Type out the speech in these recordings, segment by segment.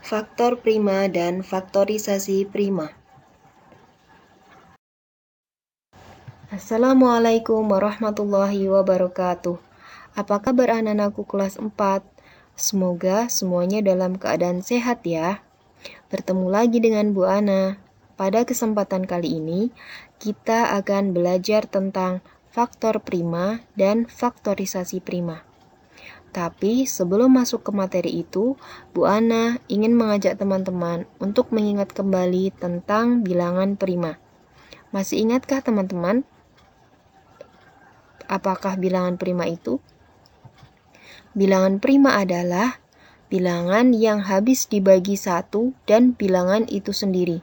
Faktor prima dan faktorisasi prima. Assalamualaikum warahmatullahi wabarakatuh. Apa kabar anak-anakku kelas 4? Semoga semuanya dalam keadaan sehat ya. Bertemu lagi dengan Bu Ana. Pada kesempatan kali ini, kita akan belajar tentang faktor prima dan faktorisasi prima. Tapi sebelum masuk ke materi itu, Bu Ana ingin mengajak teman-teman untuk mengingat kembali tentang bilangan prima. Masih ingatkah teman-teman? Apakah bilangan prima itu? Bilangan prima adalah bilangan yang habis dibagi 1 dan bilangan itu sendiri.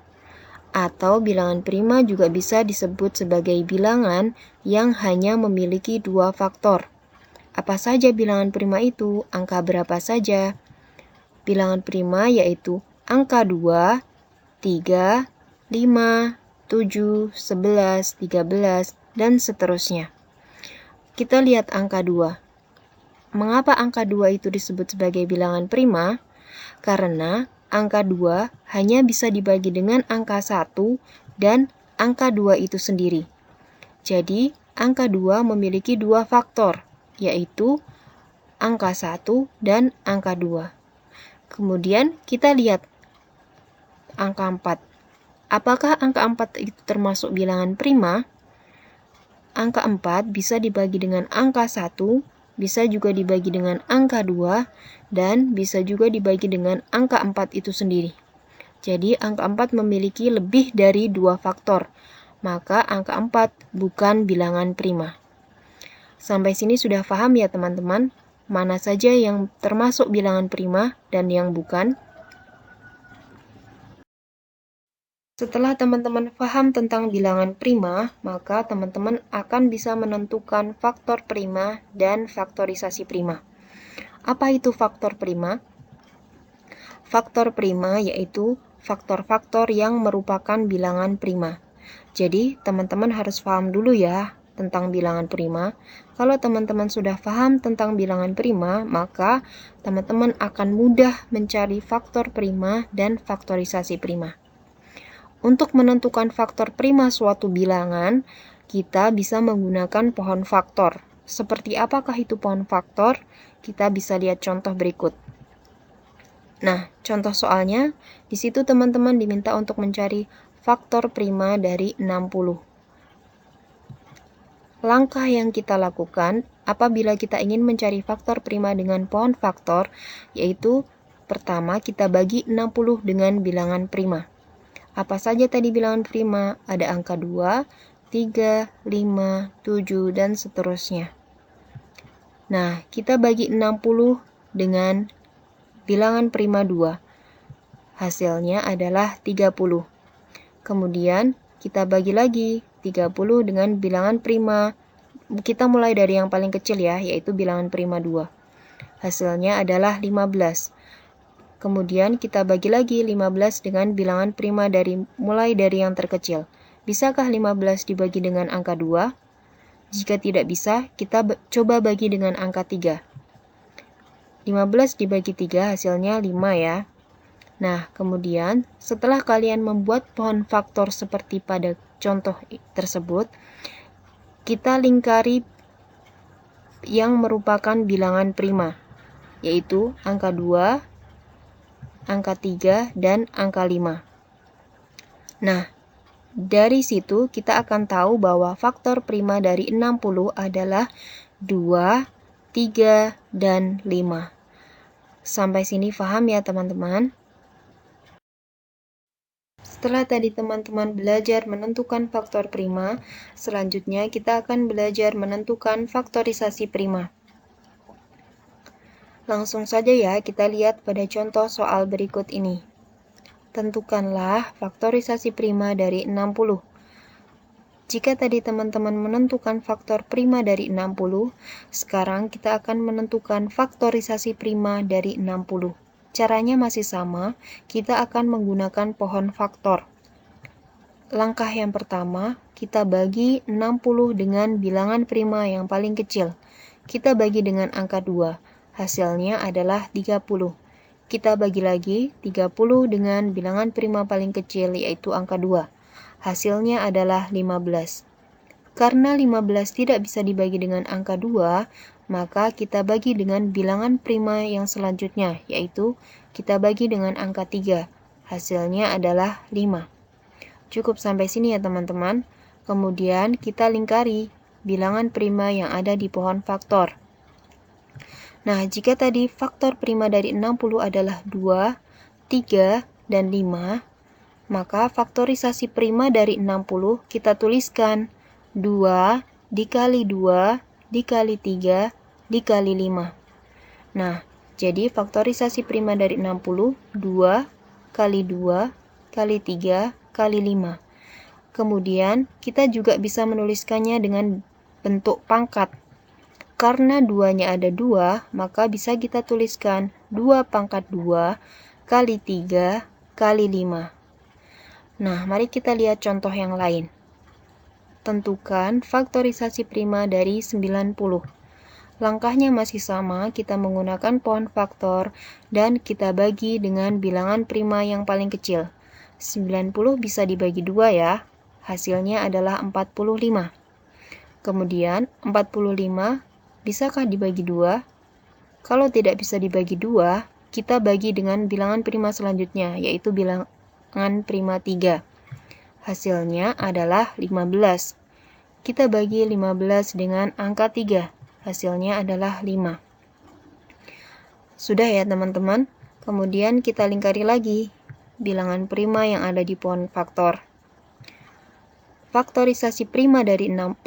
Atau bilangan prima juga bisa disebut sebagai bilangan yang hanya memiliki 2 faktor. Apa saja bilangan prima itu? Angka berapa saja? Bilangan prima yaitu angka 2, 3, 5, 7, 11, 13, dan seterusnya. Kita lihat angka 2. Mengapa angka 2 itu disebut sebagai bilangan prima? Karena angka 2 hanya bisa dibagi dengan angka 1 dan angka 2 itu sendiri. Jadi, angka 2 memiliki 2 faktor, yaitu angka 1 dan angka 2. Kemudian kita lihat angka 4. Apakah angka 4 itu termasuk bilangan prima? Angka 4 bisa dibagi dengan angka 1, bisa juga dibagi dengan angka 2, dan bisa juga dibagi dengan angka 4 itu sendiri. Jadi, angka 4 memiliki lebih dari 2 faktor, maka angka 4 bukan bilangan prima. Sampai sini sudah paham ya teman-teman? Mana saja yang termasuk bilangan prima dan yang bukan? Setelah teman-teman paham tentang bilangan prima, maka teman-teman akan bisa menentukan faktor prima dan faktorisasi prima. Apa itu faktor prima? Faktor prima yaitu faktor-faktor yang merupakan bilangan prima. Jadi, teman-teman harus paham dulu ya tentang bilangan prima. Kalau teman-teman sudah paham tentang bilangan prima, maka teman-teman akan mudah mencari faktor prima dan faktorisasi prima. Untuk menentukan faktor prima suatu bilangan, kita bisa menggunakan pohon faktor. Seperti apakah itu pohon faktor? Kita bisa lihat contoh berikut. Nah, contoh soalnya, di situ teman-teman diminta untuk mencari faktor prima dari 60. Langkah yang kita lakukan apabila kita ingin mencari faktor prima dengan pohon faktor, yaitu pertama kita bagi 60 dengan bilangan prima. Apa saja tadi bilangan prima? Ada angka 2, 3, 5, 7, dan seterusnya. Nah, kita bagi 60 dengan bilangan prima 2. Hasilnya adalah 30. Kemudian, kita bagi lagi 30 dengan bilangan prima. Kita mulai dari yang paling kecil ya, yaitu bilangan prima 2. Hasilnya adalah 15. Kemudian kita bagi lagi 15 dengan bilangan prima mulai dari yang terkecil. Bisakah 15 dibagi dengan angka 2? Jika tidak bisa, kita coba bagi dengan angka 3. 15 dibagi 3 hasilnya 5 ya. Nah, kemudian setelah kalian membuat pohon faktor seperti pada contoh tersebut, kita lingkari yang merupakan bilangan prima, yaitu angka 2, angka 3, dan angka 5. Nah, dari situ kita akan tahu bahwa faktor prima dari 60 adalah 2, 3, dan 5. Sampai sini paham ya teman-teman? Setelah tadi teman-teman belajar menentukan faktor prima, selanjutnya kita akan belajar menentukan faktorisasi prima. Langsung saja ya kita lihat pada contoh soal berikut ini. Tentukanlah faktorisasi prima dari 60. Jika tadi teman-teman menentukan faktor prima dari 60, sekarang kita akan menentukan faktorisasi prima dari 60. Caranya masih sama, kita akan menggunakan pohon faktor. Langkah yang pertama, kita bagi 60 dengan bilangan prima yang paling kecil. Kita bagi dengan angka 2. Hasilnya adalah 30. Kita bagi lagi 30 dengan bilangan prima paling kecil, yaitu angka 2. Hasilnya adalah 15. Karena 15 tidak bisa dibagi dengan angka 2, maka kita bagi dengan bilangan prima yang selanjutnya, yaitu kita bagi dengan angka 3. Hasilnya adalah 5. Cukup sampai sini ya teman-teman. Kemudian kita lingkari bilangan prima yang ada di pohon faktor. Nah, jika tadi faktor prima dari 60 adalah 2, 3, dan 5, maka faktorisasi prima dari 60 kita tuliskan 2 dikali 2 dikali 3 dikali 5. Nah, jadi faktorisasi prima dari 60, 2 kali 2 kali 3 kali 5. Kemudian, kita juga bisa menuliskannya dengan bentuk pangkat. Karena 2-nya ada 2, maka bisa kita tuliskan 2 pangkat 2 kali 3 kali 5. Nah, mari kita lihat contoh yang lain. Tentukan faktorisasi prima dari 90. Langkahnya masih sama, kita menggunakan pohon faktor dan kita bagi dengan bilangan prima yang paling kecil. 90 bisa dibagi 2 ya, hasilnya adalah 45. Kemudian 45 bisakah dibagi 2? Kalau tidak bisa dibagi 2, kita bagi dengan bilangan prima selanjutnya, yaitu bilangan prima 3. Hasilnya adalah 15. Kita bagi 15 dengan angka 3. Hasilnya adalah 5. Sudah ya teman-teman? Kemudian kita lingkari lagi bilangan prima yang ada di pohon faktor. Faktorisasi prima dari 90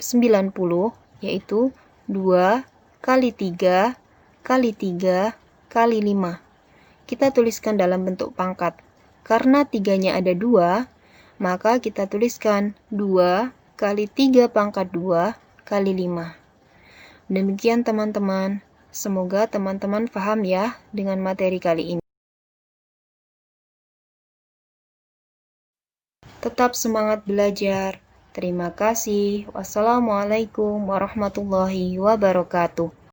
yaitu 2 kali 3 kali 3 kali 5. Kita tuliskan dalam bentuk pangkat. Karena 3-nya ada 2, maka kita tuliskan 2 kali 3 pangkat 2 kali 5. Demikian teman-teman. Semoga teman-teman paham ya dengan materi kali ini. Tetap semangat belajar. Terima kasih. Wassalamualaikum warahmatullahi wabarakatuh.